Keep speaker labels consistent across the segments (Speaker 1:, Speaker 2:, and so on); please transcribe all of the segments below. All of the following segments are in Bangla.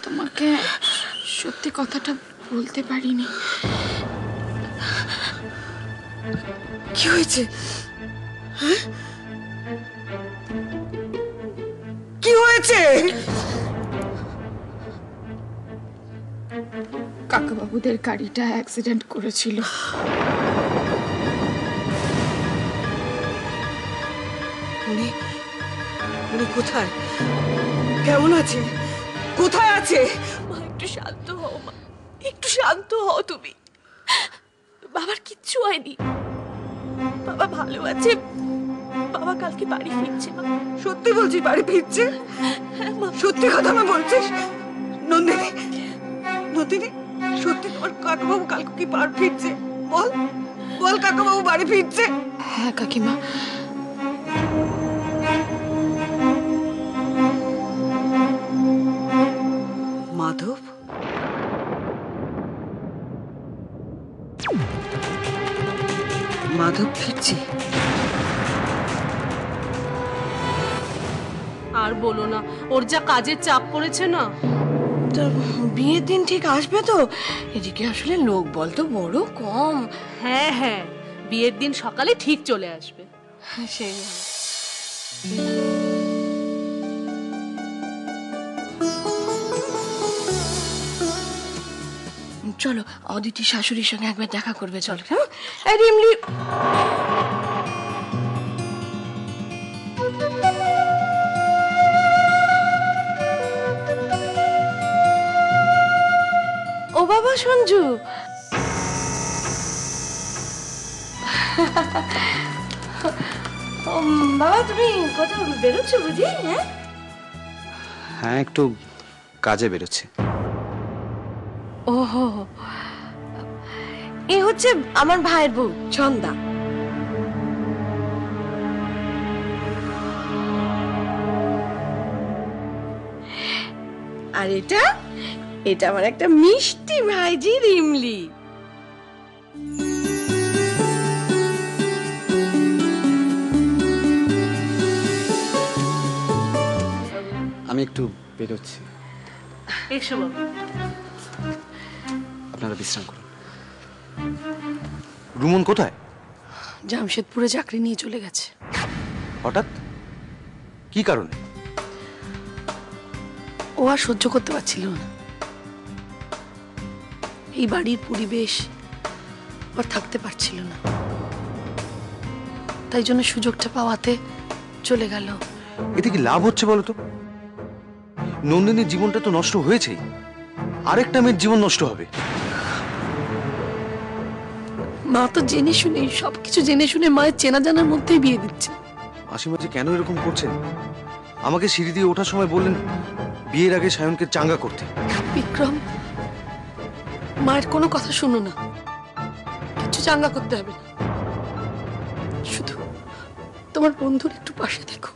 Speaker 1: তোমাকে সত্যি কথাটা বলতে পারিনি।
Speaker 2: কি হয়েছে? হ্যাঁ, কি হয়েছে?
Speaker 1: কাকাবাবুদের গাড়িটা অ্যাক্সিডেন্ট করেছিল।
Speaker 2: উনি উনি কোথায়? কেমন আছে? কোথায় আছে?
Speaker 3: মা একটু শান্ত হও, মা একটু শান্ত হও তুমি। বাবার কিচ্ছু হয়নি, বাবা ভালো আছে। বাবা কালকে বাড়ি ফিরছে। মা
Speaker 2: সত্যি বলছিস বাড়ি ফিরছে?
Speaker 3: হ্যাঁ মা,
Speaker 2: সত্যি কথা আমি বলছিস? নন্দিনী, নন্দিনী, সত্যি তোমার কাকাবাবু কালকে কি বাড়ি ফিরছে? বল বল, কাকাবাবু বাড়ি ফিরছে?
Speaker 1: হ্যাঁ কাকিমা।
Speaker 2: মাধব, মাধব ফিরছে?
Speaker 4: আর বলো না, ওর যা কাজের চাপ পড়েছে না।
Speaker 5: বিয়ের দিন ঠিক আসবে তো? এদিকে আসলে লোক বল তো বড় কম।
Speaker 4: হ্যাঁ হ্যাঁ, বিয়ের দিন সকালে ঠিক চলে আসবে।
Speaker 5: সেই চলো, অদিতি শাশুড়ির সঙ্গে একবার দেখা করবে। চলো। হ্যাঁ রিমলি, ও বাবা সঞ্জু, বাবা তুমি কোথাও বেরোচ্ছ বুঝি? হ্যাঁ
Speaker 6: হ্যাঁ, একটু কাজে বেরোচ্ছে।
Speaker 5: ওহো, এ হচ্ছে আমার ভাইয়ের বউ ছন্দা। আর এটা এটা আমার একটা মিষ্টি ভাইজি রিমলি।
Speaker 6: আমি একটু বেরোচ্ছি,
Speaker 4: এসো বাবু।
Speaker 6: আপনারা বিশ্রাম করুন। রুমন কোথায়?
Speaker 5: জামশেদপুরে চাকরি নিয়ে চলে গেছে।
Speaker 6: হঠাৎ? কি কারণে?
Speaker 5: ও আর সহ্য করতে পারছিল না, এই বাড়ির পরিবেশ আর থাকতে পারছিল না, তাই জন্য সুযোগটা পাওয়াতে চলে গেল।
Speaker 6: এতে কি লাভ হচ্ছে বলো তো? নন্দিনীর জীবনটা তো নষ্ট হয়েছেই, আরেকটা মেয়ের জীবন নষ্ট হবে।
Speaker 5: মা তো জেনে শুনে, সবকিছু জেনে শুনে মায়ের চেনা জানার মধ্যেই বিয়ে দিচ্ছে।
Speaker 6: মাসিমা যে কেন এরকম করছেন? আমাকে সিঁড়ি দিয়ে ওঠার সময় বললেন বিয়ের আগে সায়নকে চাঙ্গা করতে।
Speaker 5: বিক্রম, মায়ের কোনো কথা শুনো না, কিছু চাঙ্গা করতে হবে না, শুধু তোমার বন্ধুর একটু পাশে দেখো।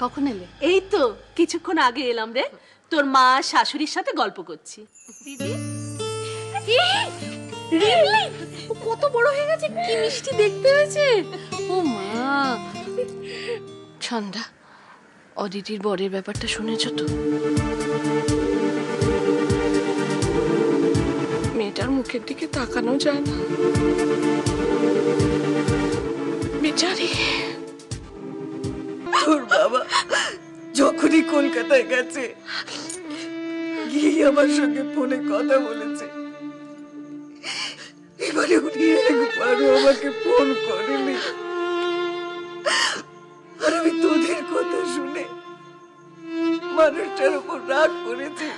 Speaker 4: কখন এলে? এই তো কিছুক্ষণ আগে এলাম রে। তোর মা শাশুড়ির সাথে গল্প করছি। দিদি, রিমলি কত বড় হয়ে গেছে, কি মিষ্টি দেখতে হয়েছে। ও মা।
Speaker 5: ছন্দা, অদিতির বরের ব্যাপারটা শুনেছ তো? মেয়েটার মুখের দিকে তাকানো যায় না, বেচারি।
Speaker 2: তোর বাবা যখনই কলকাতায় গেছে গিয়ে আমার সঙ্গে ফোনে কথা বলেছে, এবারে উনি একবারও আমাকে ফোন করেনি। আর আমি তোদের কথা শুনে মানুষটার উপর রাগ করেছি,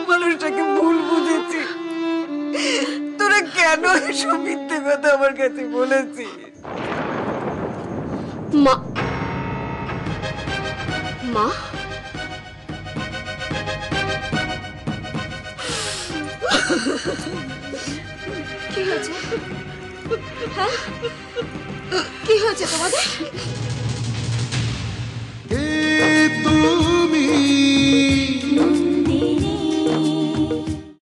Speaker 2: মানুষটাকে ভুল বুঝেছি। তোরা কেন এসব মিথ্যে কথা আমার কাছে বলেছিস?
Speaker 4: মা, মা
Speaker 3: কি হয়েছে? হ্যাঁ কি হয়েছে তোমাদের?